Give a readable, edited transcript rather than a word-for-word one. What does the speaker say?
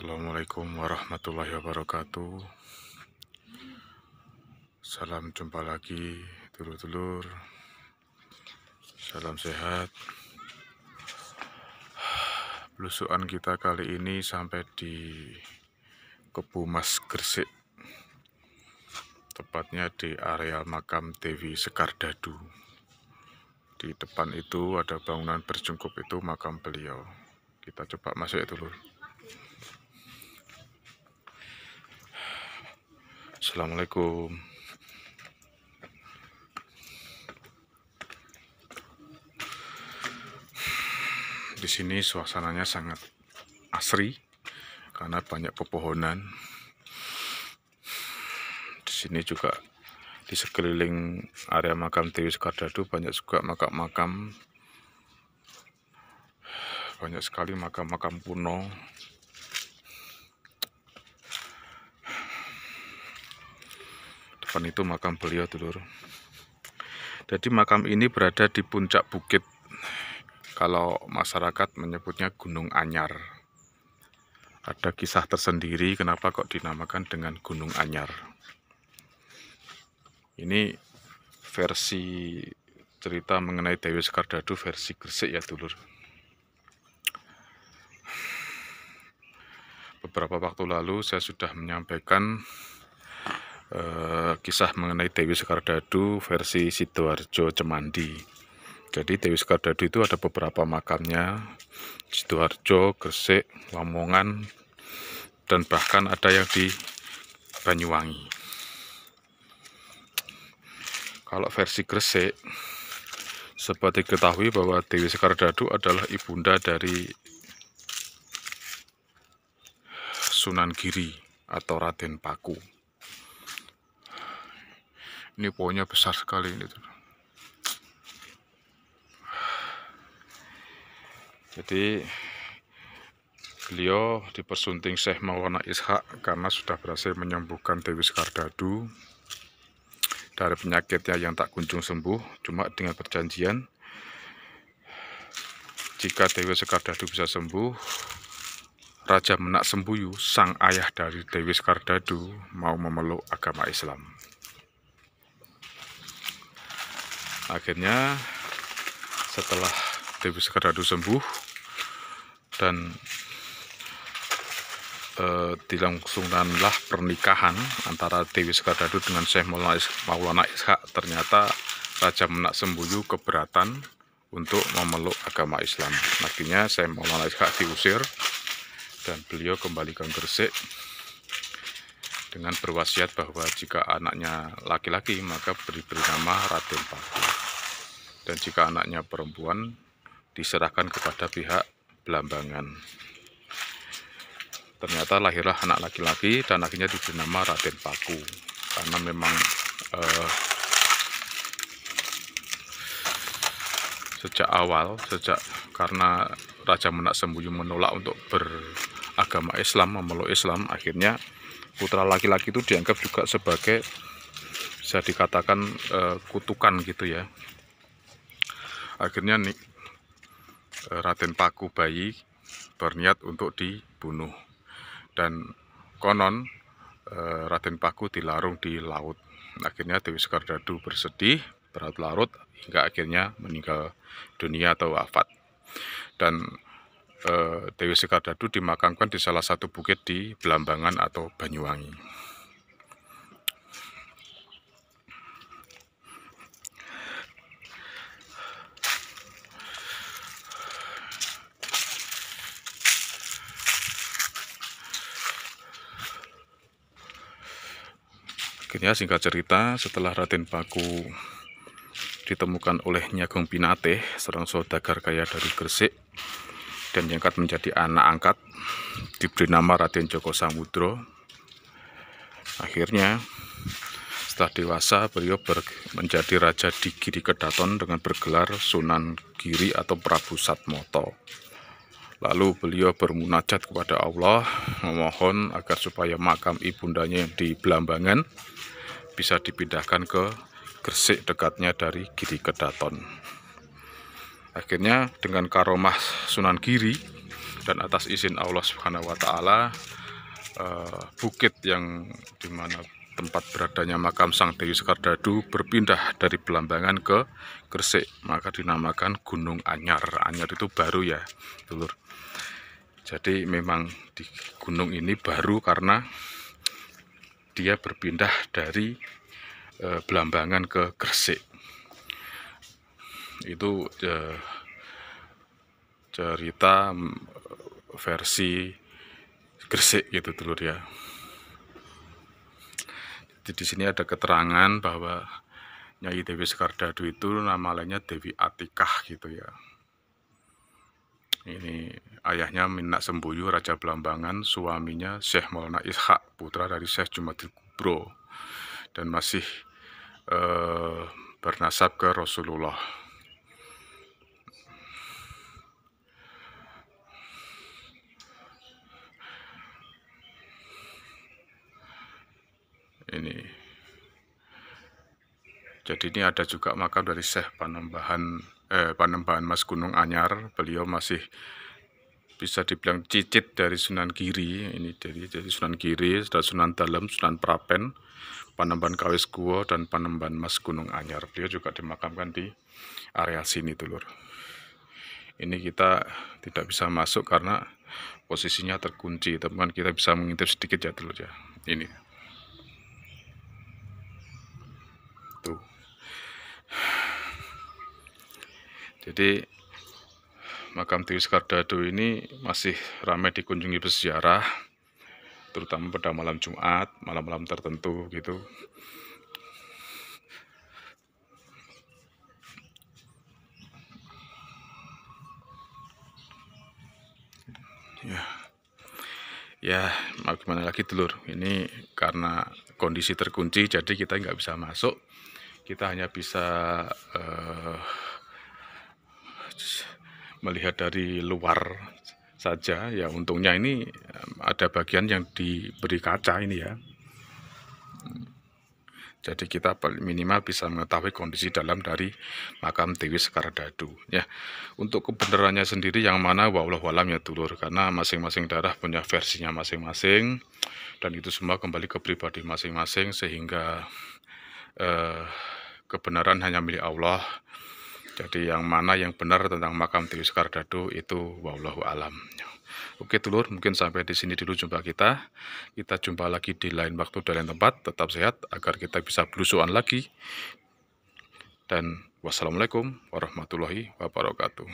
Assalamualaikum warahmatullahi wabarakatuh. Salam jumpa lagi dulur-dulur. Salam sehat. Belusukan kita kali ini sampai di Kebumas Gresik, tepatnya di area makam Dewi Sekardadu. Di depan itu ada bangunan berjungkup, itu makam beliau. Kita coba masuk ya dulur. Assalamualaikum. Di sini suasananya sangat asri karena banyak pepohonan. Di sini juga di sekeliling area makam Dewi Sekardadu banyak juga makam-makam, banyak sekali makam-makam kuno. Depan itu makam beliau dulur. Jadi makam ini berada di puncak bukit. Kalau masyarakat menyebutnya Gunung Anyar. Ada kisah tersendiri kenapa kok dinamakan dengan Gunung Anyar. Ini versi cerita mengenai Dewi Sekardadu versi Gresik ya dulur. Beberapa waktu lalu saya sudah menyampaikan kisah mengenai Dewi Sekardadu versi Sidoarjo Cemandi. Jadi Dewi Sekardadu itu ada beberapa makamnya, Sidoarjo, Gresik, Lamongan, dan bahkan ada yang di Banyuwangi. Kalau versi Gresik, seperti diketahui bahwa Dewi Sekardadu adalah ibunda dari Sunan Giri atau Raden Paku. Ini pohonnya besar sekali ini. Jadi beliau dipersunting Syekh Maulana Ishak karena sudah berhasil menyembuhkan Dewi Sekardadu dari penyakitnya yang tak kunjung sembuh. Cuma dengan perjanjian, jika Dewi Sekardadu bisa sembuh, Raja Menak Sembuyu, sang ayah dari Dewi Sekardadu, mau memeluk agama Islam. Akhirnya setelah Dewi Sekardadu sembuh dan dilangsungkanlah pernikahan antara Dewi Sekardadu dengan Syekh Maulana Ishak, ternyata Raja Menak Sembuyu keberatan untuk memeluk agama Islam. Akhirnya Syekh Maulana Ishak diusir dan beliau kembali ke Gresik dengan berwasiat bahwa jika anaknya laki-laki maka beri nama Raden Paku, dan jika anaknya perempuan diserahkan kepada pihak Blambangan. Ternyata lahirlah anak laki-laki dan akhirnya diberi nama Raden Paku karena memang karena Raja Menak Sembuyu menolak untuk beragama Islam, memeluk Islam, akhirnya putra laki-laki itu dianggap juga sebagai, bisa dikatakan, kutukan gitu ya. Akhirnya nih Raden Paku bayi berniat untuk dibunuh, dan konon Raden Paku dilarung di laut. Akhirnya Dewi Sekardadu bersedih berlarut-larut hingga akhirnya meninggal dunia atau wafat. Dan Dewi Sekardadu dimakamkan di salah satu bukit di Blambangan atau Banyuwangi. Akhirnya singkat cerita, setelah Raden Paku ditemukan oleh Nyi Ageng Pinatih, seorang saudagar kaya dari Gresik, dan diangkat menjadi anak angkat, diberi nama Raden Djoko Samudro. Akhirnya setelah dewasa beliau menjadi raja di Giri Kedaton dengan bergelar Sunan Giri atau Prabu Satmoto. Lalu beliau bermunajat kepada Allah, memohon agar supaya makam ibundanya yang di Blambangan bisa dipindahkan ke Gresik, dekatnya dari Giri Kedaton. Akhirnya dengan karomah Sunan Giri, dan atas izin Allah Subhanahu wa Ta'ala, bukit yang dimana tempat beradanya makam Sang Dewi Sekar Dadu berpindah dari Belambangan ke Gresik, maka dinamakan Gunung Anyar. Anyar itu baru ya, dulur. Jadi memang di gunung ini baru karena dia berpindah dari Belambangan ke Gresik. Itu cerita versi Gresik gitu, dulur ya. Jadi di sini ada keterangan bahwa Nyai Dewi Sekar Dadu itu nama lainnya Dewi Atikah gitu ya. Ini ayahnya Minak Sembuyu, Raja Belambangan, suaminya Syekh Maulana Ishak, putra dari Syekh Jumadil Kubro, dan masih bernasab ke Rasulullah. Ini jadi ini ada juga makam dari Syekh Panembahan Mas Gunung Anyar. Beliau masih bisa dibilang cicit dari Sunan Giri. Ini dari Sunan Giri, Sunan Dalem, Sunan Prapen, Panembahan Kawis Guwo, dan Panembahan Mas Gunung Anyar. Beliau juga dimakamkan di area sini, dulur. Ini kita tidak bisa masuk karena posisinya terkunci, teman. Kita bisa mengintip sedikit ya, dulur ya. Ini tuh. Jadi makam Dewi Sekar Dadu ini masih ramai dikunjungi peziarah, terutama pada malam Jumat, malam-malam tertentu gitu. Ya, mau gimana lagi, dulur. Ini karena kondisi terkunci, jadi kita nggak bisa masuk. Kita hanya bisa melihat dari luar saja. Ya, untungnya ini ada bagian yang diberi kaca ini ya. Jadi kita minimal bisa mengetahui kondisi dalam dari makam Dewi Sekar Dadu ya. Untuk kebenarannya sendiri yang mana wallahu alam ya, dulur, karena masing-masing daerah punya versinya masing-masing, dan itu semua kembali ke pribadi masing-masing, sehingga kebenaran hanya milik Allah. Jadi yang mana yang benar tentang makam Dewi Sekar Dadu itu wallahu alam. Oke, dulur, mungkin sampai di sini dulu jumpa kita. Kita jumpa lagi di lain waktu dan lain tempat. Tetap sehat agar kita bisa belusuan lagi. Dan wassalamualaikum warahmatullahi wabarakatuh.